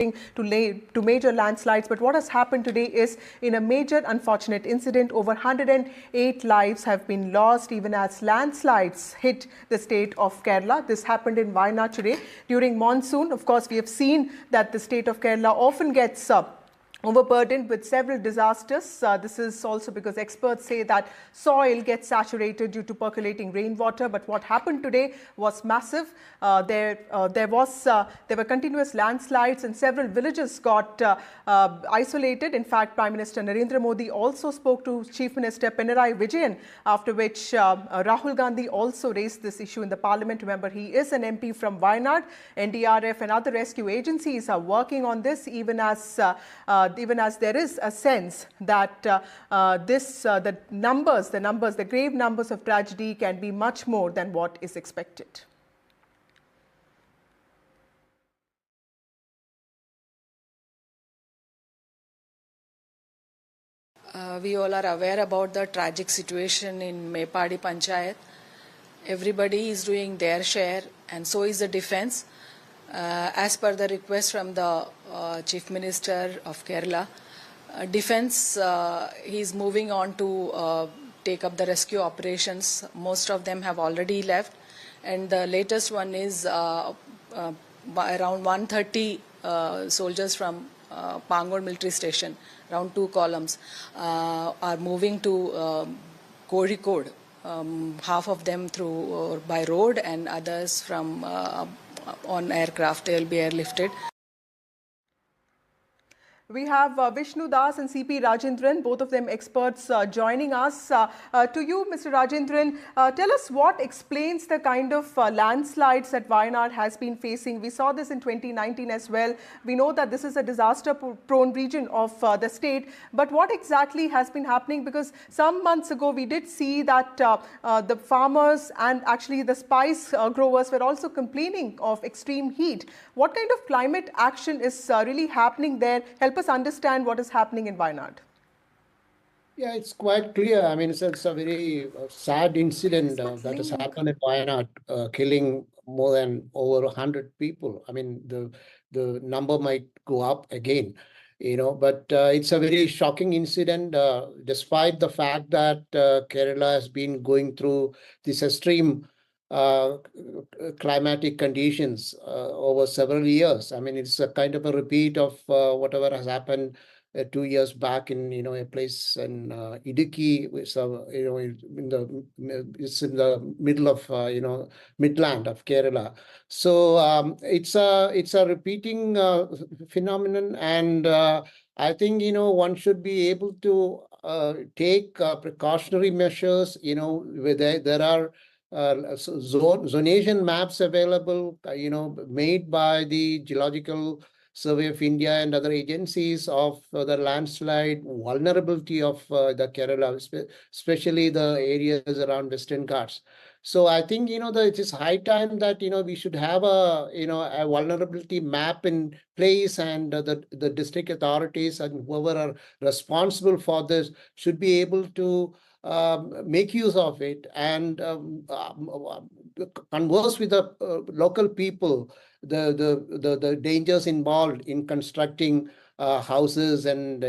to major landslides. But what has happened today is in a major unfortunate incident, over 108 lives have been lost even as landslides hit the state of Kerala. This happened in Wayanad today during monsoon. Of course, we have seen that the state of Kerala often gets overburdened with several disasters. This is also because experts say that soil gets saturated due to percolating rainwater. But what happened today was massive. There were continuous landslides and several villages got isolated. In fact, Prime Minister Narendra Modi also spoke to Chief Minister Pinarayi Vijayan, after which Rahul Gandhi also raised this issue in the parliament. Remember, he is an MP from Wayanad. NDRF and other rescue agencies are working on this, even as there is a sense that the grave numbers of tragedy can be much more than what is expected. We all are aware about the tragic situation in Mepadi Panchayat. Everybody is doing their share, and so is the defense. As per the request from the Chief Minister of Kerala, defense is moving on to take up the rescue operations. Most of them have already left, and the latest one is around 130 soldiers from Pangod military station, around 2 columns, are moving to Kozhikode. Half of them through by road and others from on aircraft. They will be airlifted. We have Vishnu Das and CP Rajendran, both of them experts, joining us. To you, Mr. Rajendran, tell us what explains the kind of landslides that Wayanad has been facing. We saw this in 2019 as well. We know that this is a disaster-prone region of the state. But what exactly has been happening? Because some months ago, we did see that the farmers and actually the spice growers were also complaining of extreme heat. What kind of climate action is really happening there? Help us understand what is happening in Wayanad. Yeah, it's quite clear. I mean, it's a very sad incident that has happened in Wayanad, killing more than over 100 people. I mean, the number might go up again, but it's a very shocking incident, despite the fact that Kerala has been going through this extreme climatic conditions over several years. I mean, it's a kind of a repeat of whatever has happened 2 years back in a place in Idukki, which it's in the middle of midland of Kerala. So it's a repeating phenomenon, and I think one should be able to take precautionary measures. Where there are zonation maps available, made by the Geological Survey of India and other agencies of the landslide vulnerability of the Kerala, especially the areas around Western Ghats. So I think it is high time that we should have a vulnerability map in place, and the district authorities and whoever are responsible for this should be able to make use of it and converse with the local people, the dangers involved in constructing houses and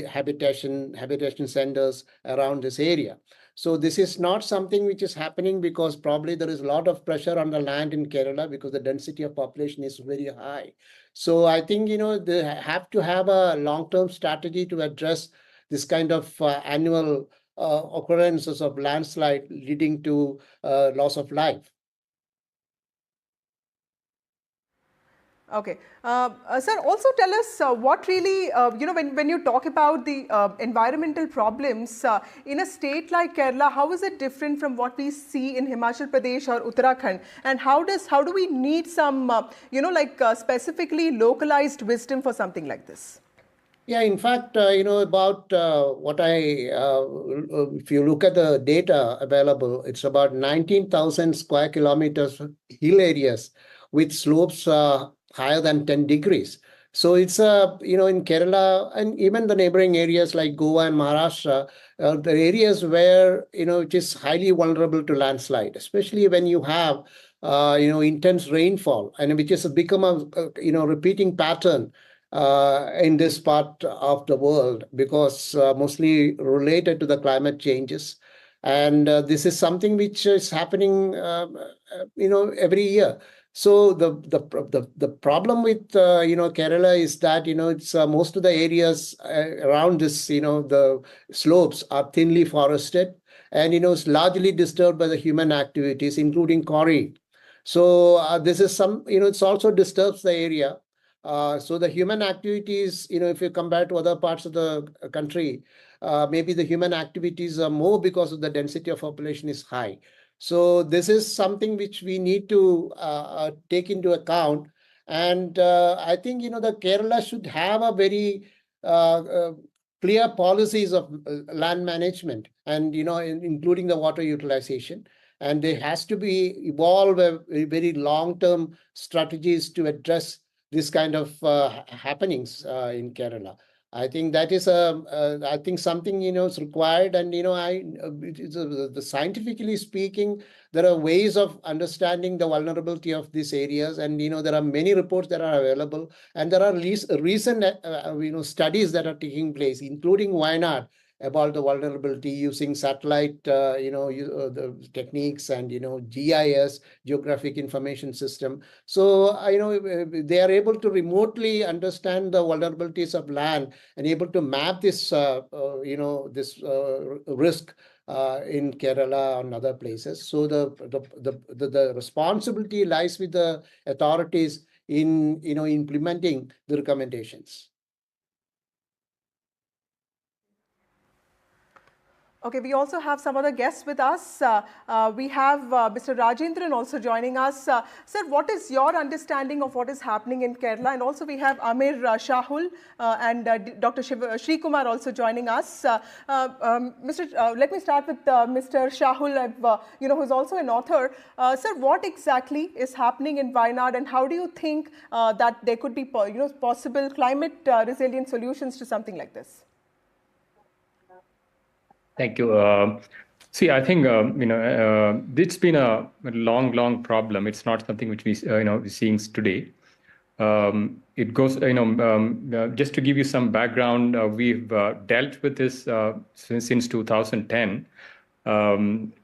habitation centers around this area. So this is not something which is happening because probably there is a lot of pressure on the land in Kerala because the density of population is very high. So I think they have to have a long-term strategy to address this kind of annual occurrences of landslide leading to loss of life. Okay. Sir, also tell us what really, when you talk about the environmental problems in a state like Kerala, how is it different from what we see in Himachal Pradesh or Uttarakhand? And how do we need some, specifically localized wisdom for something like this? Yeah, in fact, about if you look at the data available, it's about 19,000 square kilometers hill areas with slopes higher than 10 degrees. So it's, in Kerala and even the neighboring areas like Goa and Maharashtra, the areas where, it is highly vulnerable to landslide, especially when you have intense rainfall, and which has become a repeating pattern in this part of the world, because mostly related to the climate changes. And this is something which is happening, every year. So the problem with Kerala is that it's most of the areas around this, the slopes are thinly forested, and it's largely disturbed by the human activities, including quarrying. So this is it's also disturbs the area. So the human activities, if you compare to other parts of the country, maybe the human activities are more because of the density of population is high. So this is something which we need to take into account. And I think, the Kerala should have a very clear policies of land management, and, including the water utilization. And there has to be evolve a very long-term strategies to address this kind of happenings in Kerala. I think that is I think something is required, and the scientifically speaking, there are ways of understanding the vulnerability of these areas, and there are many reports that are available, and there are recent studies that are taking place, including Wayanad, about the vulnerability using satellite the techniques, and GIS, geographic information system. So they are able to remotely understand the vulnerabilities of land and able to map this this risk in Kerala and other places. So the responsibility lies with the authorities in implementing the recommendations. Okay, we also have some other guests with us. We have Mr. Rajendran also joining us. Sir, what is your understanding of what is happening in Kerala? And also we have Amir Shahul and Dr. Sri Kumar also joining us. Let me start with Mr. Shahul, who is also an author. Sir, what exactly is happening in Wayanad, and how do you think that there could be possible climate resilient solutions to something like this? Thank you. See, I think it's been a long problem. It's not something which we're seeing today. It goes, just to give you some background, we've dealt with this since 2010.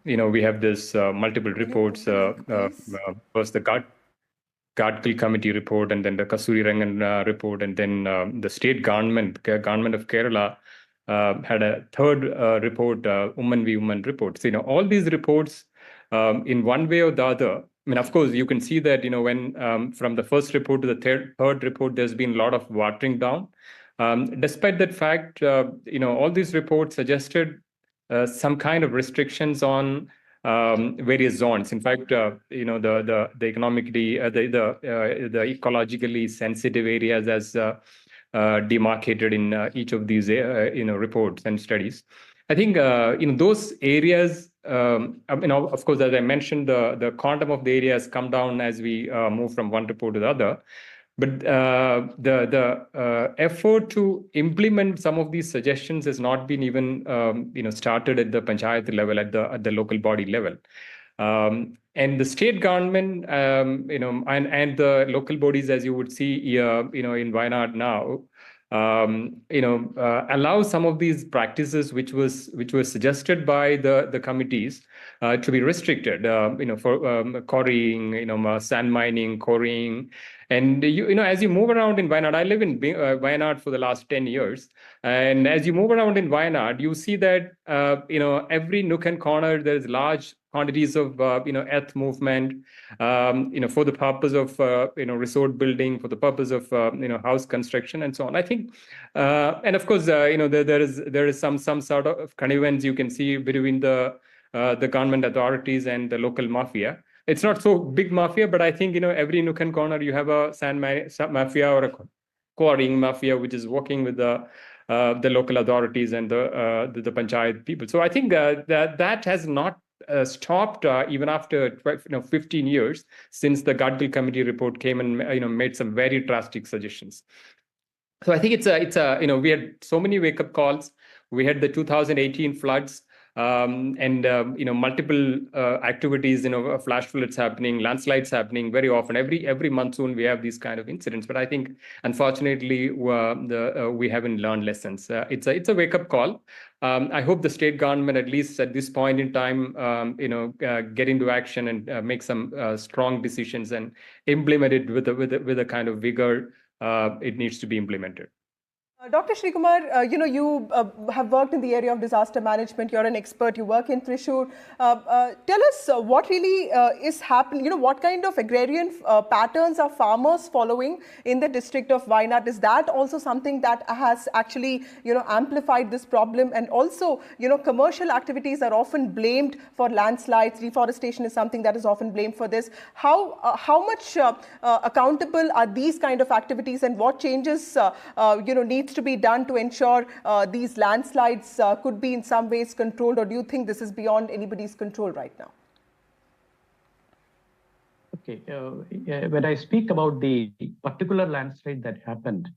We have this multiple reports. First the Gadkil Committee report, and then the Kasturirangan report, and then the state government of Kerala had a third report, Woman v. Woman report. So, all these reports, in one way or the other, I mean, of course, you can see that, when from the first report to the third report, there's been a lot of watering down. Despite that fact, all these reports suggested some kind of restrictions on various zones. In fact, the economically, the ecologically sensitive areas as demarcated in each of these reports and studies. I think those areas, of course, as I mentioned, the quantum of the area has come down as we move from one report to the other. But the effort to implement some of these suggestions has not been even started at the panchayat level, at the local body level. And the state government, and the local bodies, as you would see, in Wayanad now, allow some of these practices which were suggested by the committees to be restricted, for quarrying, sand mining, quarrying. And as you move around in Wayanad, I live in Wayanad for the last 10 years. And as you move around in Wayanad, you see that, every nook and corner, there's large quantities of, earth movement, for the purpose of, resort building, for the purpose of, house construction, and so on. I think, and of course, there is some sort of connivance you can see between the government authorities and the local mafia. It's not so big mafia, but I think, every nook and corner you have a sand mafia or a quarrying mafia, which is working with the local authorities and the panchayat people. So I think that has not stopped even after 15 years since the Gadkil Committee report came and made some very drastic suggestions. So I think it's a we had so many wake-up calls. We had the 2018 floods. multiple activities, flash floods happening, landslides happening very often. Every monsoon we have these kind of incidents. But I think, unfortunately, we haven't learned lessons. It's a wake-up call. I hope the state government, at least at this point in time, get into action and make some strong decisions and implement it with a kind of vigor it needs to be implemented. Dr. Srikumar, you have worked in the area of disaster management. You're an expert. You work in Thrissur. Tell us what really is happening. What kind of agrarian patterns are farmers following in the district of Wayanad? Is that also something that has actually, amplified this problem? And also, commercial activities are often blamed for landslides. Deforestation is something that is often blamed for this. How much accountable are these kind of activities, and what changes, needs to be done to ensure these landslides could be in some ways controlled, or do you think this is beyond anybody's control right now? Okay, when I speak about the particular landslide that happened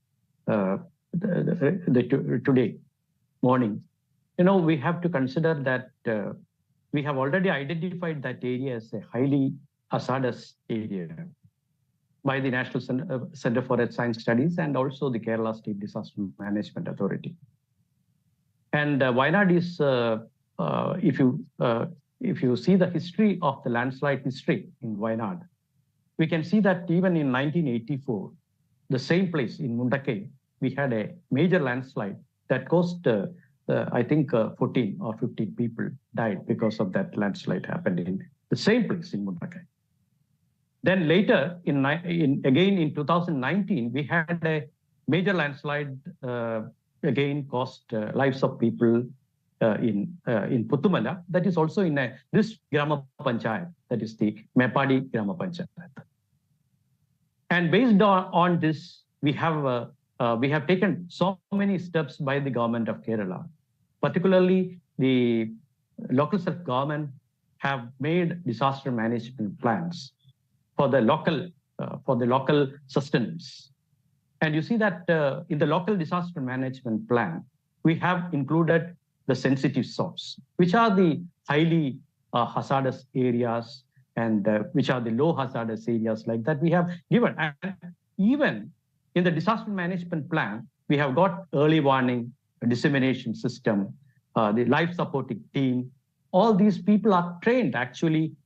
today morning, we have to consider that we have already identified that area as a highly hazardous area by the National Center for Earth Science Studies and also the Kerala State Disaster Management Authority. And Wayanad is, if you see the history of the landslide history in Wayanad, we can see that even in 1984, the same place in Mundakai, we had a major landslide that caused, I think, 14 or 15 people died because of that landslide happened in the same place in Mundakai. Then later, again in 2019, we had a major landslide, again cost lives of people in Puttumala. That is also in this Grama Panchayat, that is the Mepadi Grama Panchayat. And based on this, we have taken so many steps by the government of Kerala, particularly the local self-government have made disaster management plans for the local sustenance. And you see that in the local disaster management plan, we have included the sensitive zones, which are the highly hazardous areas and which are the low hazardous areas like that we have given. And even in the disaster management plan, we have got early warning, a dissemination system, the life supporting team. All these people are trained actually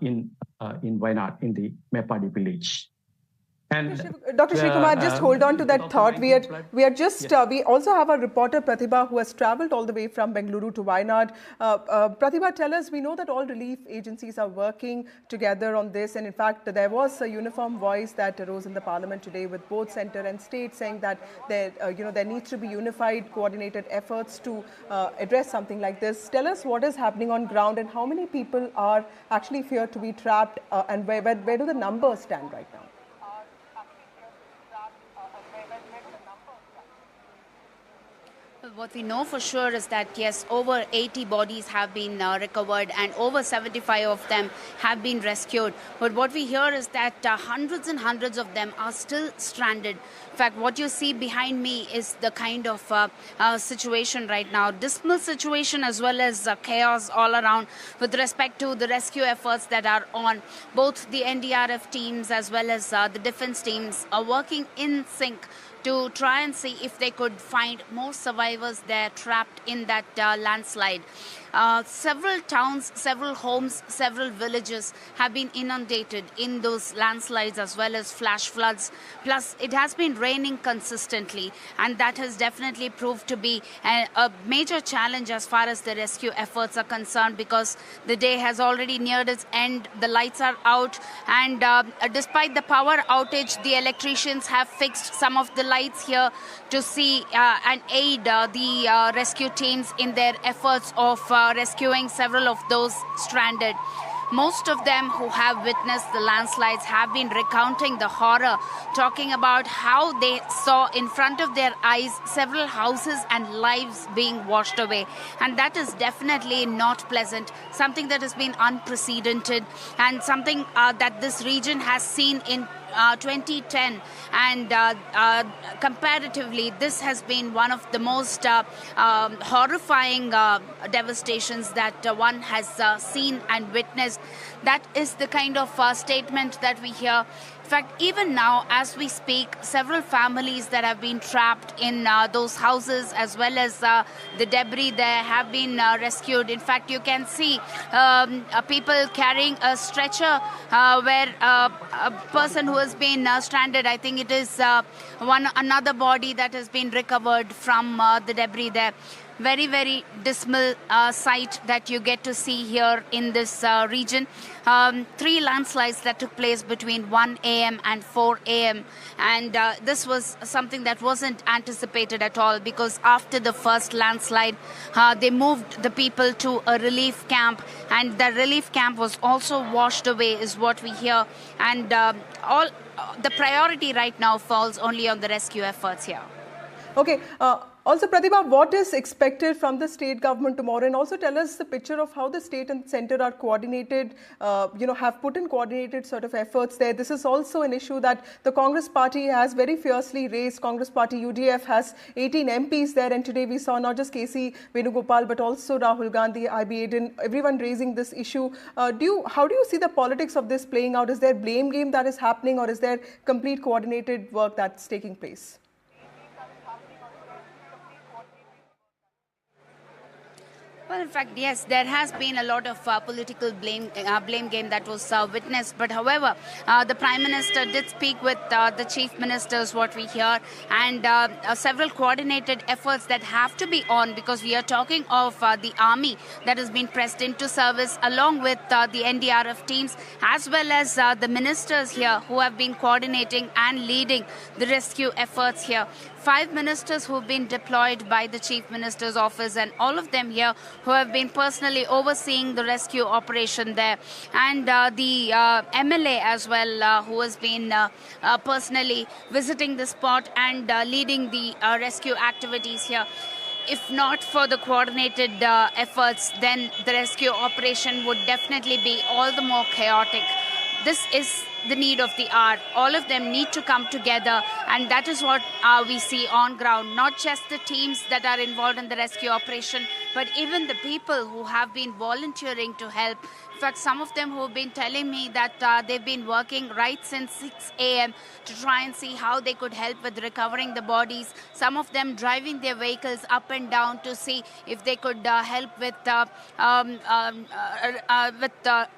in Wayanad, in the Mepadi village. And Dr. Srikumar, just hold on to that thought. We also have a reporter, Pratibha, who has traveled all the way from Bengaluru to Wayanad. Pratibha, tell us, we know that all relief agencies are working together on this. And in fact, there was a uniform voice that arose in the parliament today with both centre and state saying that there needs to be unified, coordinated efforts to address something like this. Tell us what is happening on ground and how many people are actually feared to be trapped and where do the numbers stand right now? What we know for sure is that, yes, over 80 bodies have been recovered and over 75 of them have been rescued. But what we hear is that hundreds and hundreds of them are still stranded. In fact, what you see behind me is the kind of situation right now, dismal situation as well as chaos all around with respect to the rescue efforts that are on. Both the NDRF teams as well as the defense teams are working in sync to try and see if they could find more survivors there trapped in that landslide. Several towns, several homes, several villages have been inundated in those landslides as well as flash floods. Plus, it has been raining consistently, and that has definitely proved to be a major challenge as far as the rescue efforts are concerned, because the day has already neared its end. The lights are out, and despite the power outage, the electricians have fixed some of the lights here to see and aid the rescue teams in their efforts of rescuing several of those stranded. Most of them who have witnessed the landslides have been recounting the horror, talking about how they saw in front of their eyes several houses and lives being washed away. And that is definitely not pleasant, something that has been unprecedented and something that this region has seen in 2010, and comparatively, this has been one of the most horrifying devastations that one has seen and witnessed. That is the kind of statement that we hear. In fact, even now, as we speak, several families that have been trapped in those houses, as well as the debris there, have been rescued. In fact, you can see people carrying a stretcher where a person who has been stranded, I think it is another body that has been recovered from the debris there. Very, very dismal sight that you get to see here in this region. 3 landslides that took place between 1 a.m. and 4 a.m. And this was something that wasn't anticipated at all, because after the first landslide, they moved the people to a relief camp, and the relief camp was also washed away, is what we hear. And all the priority right now falls only on the rescue efforts here. Okay. Also, Pratibha, what is expected from the state government tomorrow? And also tell us the picture of how the state and center are coordinated, have put in coordinated sort of efforts there. This is also an issue that the Congress party has very fiercely raised. Congress party UDF has 18 MPs there. And today we saw not just KC Venugopal, but also Rahul Gandhi, IB Aiden, everyone raising this issue. How do you see the politics of this playing out? Is there blame game that is happening, or is there complete coordinated work that's taking place? Well, in fact, yes, there has been a lot of political blame game that was witnessed. But however, the Prime Minister did speak with the Chief Ministers, what we hear, and several coordinated efforts that have to be on, because we are talking of the army that has been pressed into service, along with the NDRF teams, as well as the ministers here who have been coordinating and leading the rescue efforts here. 5 ministers who have been deployed by the Chief Minister's office, and all of them here who have been personally overseeing the rescue operation there. And the MLA as well, who has been personally visiting the spot and leading the rescue activities here. If not for the coordinated efforts, then the rescue operation would definitely be all the more chaotic. This is the need of the hour. All of them need to come together, and that is what we see on ground. Not just the teams that are involved in the rescue operation, but even the people who have been volunteering to help. In fact, some of them who have been telling me that they've been working right since 6 a.m. to try and see how they could help with recovering the bodies. Some of them driving their vehicles up and down to see if they could help with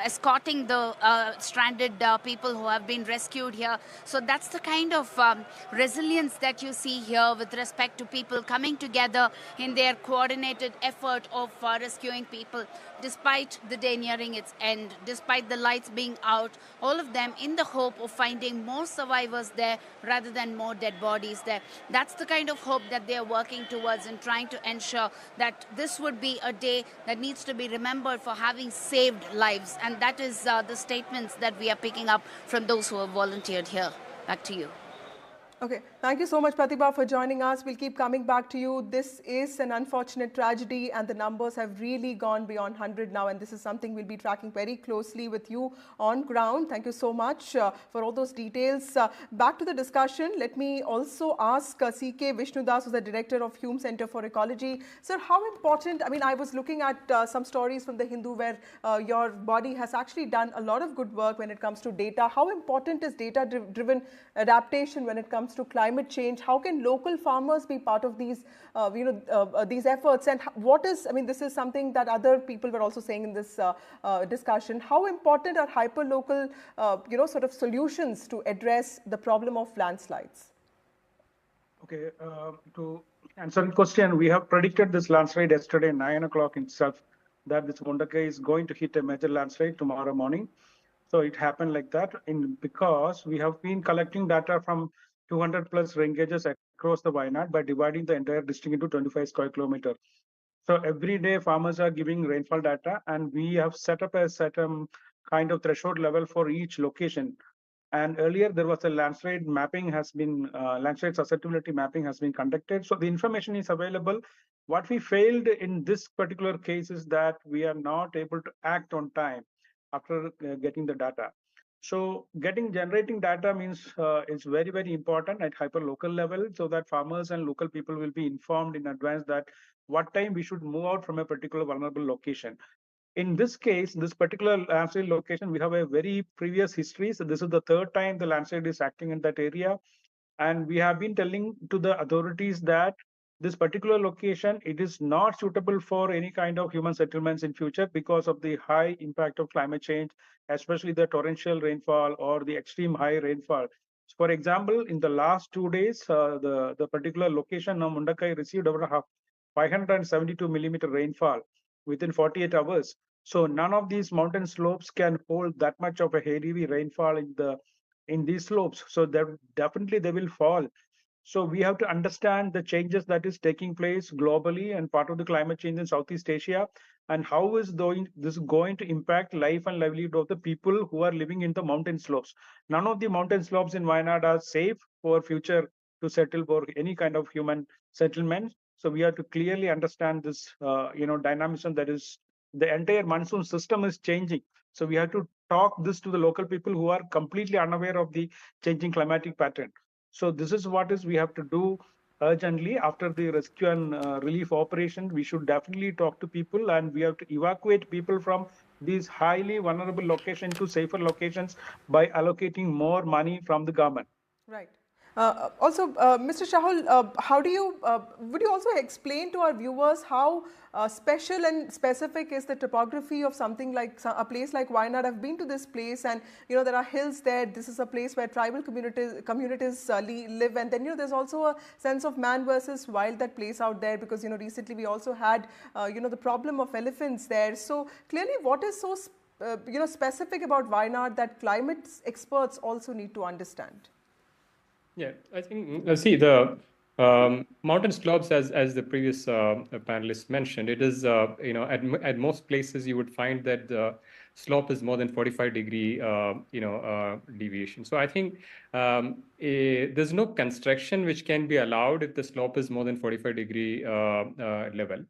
escorting the stranded people who have been rescued here. So that's the kind of resilience that you see here with respect to people coming together in their coordinated effort of rescuing people. Despite the day nearing its end, despite the lights being out, all of them in the hope of finding more survivors there rather than more dead bodies there. That's the kind of hope that they are working towards, and trying to ensure that this would be a day that needs to be remembered for having saved lives. And that is the statements that we are picking up from those who have volunteered here. Back to you. Okay, thank you so much, Pratibha, for joining us. We'll keep coming back to you. This is an unfortunate tragedy, and the numbers have really gone beyond 100 now, and this is something we'll be tracking very closely with you on ground. Thank you so much for all those details. Back to the discussion, let me also ask C.K. Vishnudas, who's the Director of Hume Center for Ecology. Sir, how important, I mean, I was looking at some stories from the Hindu where your body has actually done a lot of good work when it comes to data. How important is data-driven adaptation when it comes to climate change? How can local farmers be part of these, these efforts? And what is, I mean, this is something that other people were also saying in this discussion. How important are hyper-local, sort of solutions to address the problem of landslides? Okay, to answer the question, we have predicted this landslide yesterday, 9 o'clock itself, that this Mundakai is going to hit a major landslide tomorrow morning. So it happened like that because we have been collecting data from 200 plus rain gauges across the Wayanad by dividing the entire district into 25 square kilometers. So every day farmers are giving rainfall data, and we have set up a certain kind of threshold level for each location. And earlier there was a landslide mapping has been, landslide susceptibility mapping has been conducted. So the information is available. What we failed in this particular case is that we are not able to act on time after getting the data. So generating data means is very, very important at hyper local level, so that farmers and local people will be informed in advance that what time we should move out from a particular vulnerable location. In this case, this particular landslide location, we have a very previous history. So this is the third time the landslide is acting in that area. And we have been telling to the authorities that this particular location, it is not suitable for any kind of human settlements in future because of the high impact of climate change, especially the torrential rainfall or the extreme high rainfall. So for example, in the last 2 days, the particular location of Mundakai received over 572 millimeter rainfall within 48 hours. So none of these mountain slopes can hold that much of a heavy rainfall in these slopes. So that definitely they will fall. So we have to understand the changes that is taking place globally and part of the climate change in Southeast Asia, and how is this going to impact life and livelihood of the people who are living in the mountain slopes. None of the mountain slopes in Wayanad are safe for future to settle for any kind of human settlement. So we have to clearly understand this, dynamism that is the entire monsoon system is changing. So we have to talk this to the local people who are completely unaware of the changing climatic pattern. So this is what is we have to do urgently after the rescue and relief operation. We should definitely talk to people, and we have to evacuate people from these highly vulnerable locations to safer locations by allocating more money from the government. Right. Also, Mr. Shahul, would you also explain to our viewers how special and specific is the topography of something like a place like Wayanad? I've been to this place, and there are hills there. This is a place where tribal communities live, and then there's also a sense of man versus wild that plays out there, because recently we also had the problem of elephants there. So clearly, what is so specific about Wayanad that climate experts also need to understand? Yeah, I think, see, the mountain slopes, as the previous panelist mentioned, it is, at most places you would find that the slope is more than 45-degree, deviation. So I think there's no construction which can be allowed if the slope is more than 45-degree level.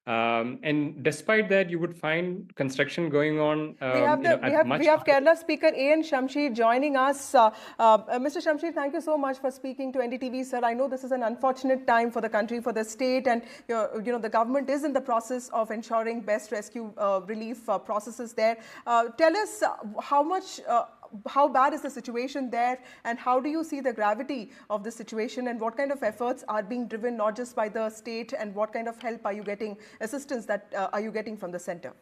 And despite that, you would find construction going on. We have Kerala Speaker A.N. Shamsher joining us. Mr. Shamsher, thank you so much for speaking to NDTV, sir. I know this is an unfortunate time for the country, for the state, and the government is in the process of ensuring best rescue relief processes there. Tell us how bad is the situation there, and how do you see the gravity of the situation, and what kind of efforts are being driven not just by the state, and what kind of help are you getting, assistance that are you getting from the center?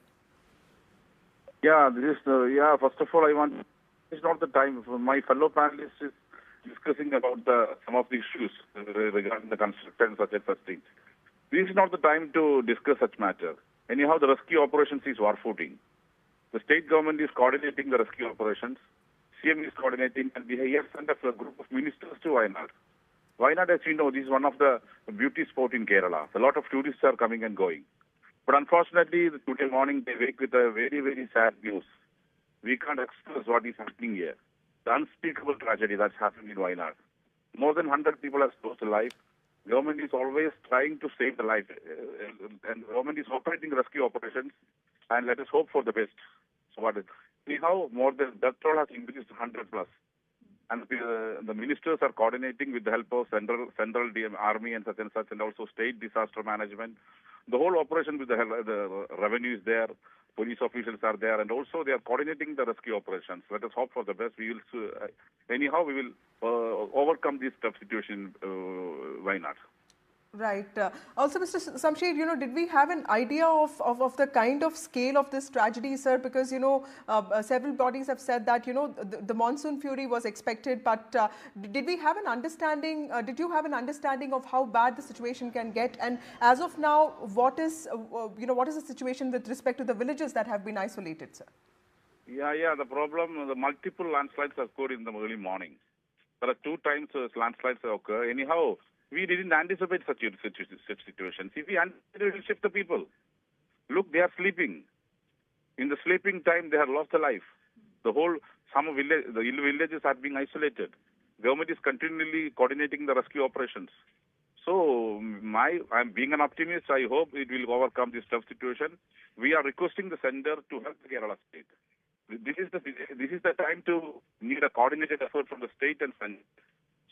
Yeah, first of all, it's not the time for my fellow panelists is discussing about some of the issues regarding the construction such as such things. This is not the time to discuss such matter. Anyhow, the rescue operations is war footing. The state government is coordinating the rescue operations. CM is coordinating, and we have sent a group of ministers to Wayanad. Wayanad, as you know, this is one of the beauty spots in Kerala. A lot of tourists are coming and going. But unfortunately, today morning they wake with a very, very sad news. We can't express what is happening here. The unspeakable tragedy that's happening in Wayanad. More than 100 people have lost their life. Government is always trying to save the life, and government is operating rescue operations. And let us hope for the best. So anyhow, more than death toll has increased 100 plus. And the ministers are coordinating with the help of central DM army and such, and also state disaster management. The whole operation with the revenue is there, police officials are there, and also they are coordinating the rescue operations. Let us hope for the best. We will anyhow we will overcome this tough situation. Why not? Right. Also, Mr. Shamsher, did we have an idea of the kind of scale of this tragedy, sir? Because, several bodies have said that, the monsoon fury was expected, but did we have an understanding, did you have an understanding of how bad the situation can get? And as of now, what is the situation with respect to the villages that have been isolated, sir? Yeah, the problem, the multiple landslides occurred in the early morning. There are 2 times landslides occur. Anyhow, we didn't anticipate such situations. If we anticipated, we will shift the people. Look, they are sleeping. In the sleeping time, they have lost their life. The villages are being isolated. Government is continually coordinating the rescue operations. So, I'm being an optimist. I hope it will overcome this tough situation. We are requesting the center to help the Kerala state. this is the time to need a coordinated effort from the state and center.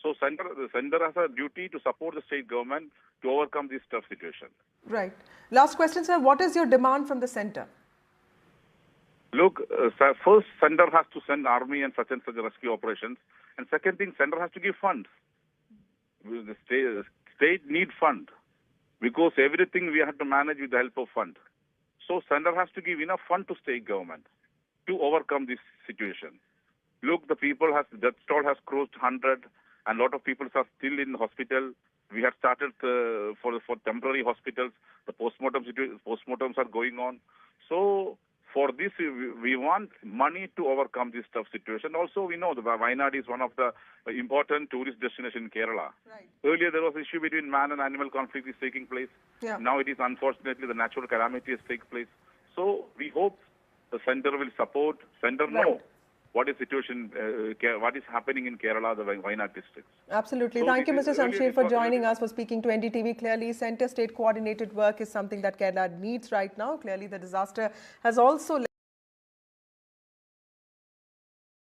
So the center has a duty to support the state government to overcome this tough situation. Right. Last question, sir. What is your demand from the center? Look, first, center has to send army and such rescue operations. And second thing, center has to give funds. The state need fund because everything we have to manage with the help of fund. So center has to give enough fund to state government to overcome this situation. Look, the death toll has crossed 100 and a lot of people are still in hospital. We have started for temporary hospitals. The postmortems are going on. So for this, we want money to overcome this tough situation. Also, we know that Wayanad is one of the important tourist destinations in Kerala. Right. Earlier, there was an issue between man and animal conflict is taking place. Yeah. Now it is unfortunately the natural calamity has taken place. So we hope the center will support. Center know what is situation, what is happening in Kerala, the Wayanad districts. Absolutely. So Thank you, Mr. Shamsher, for joining us. us, for speaking to NDTV. Clearly, center-state coordinated work is something that Kerala needs right now. Clearly, the disaster has also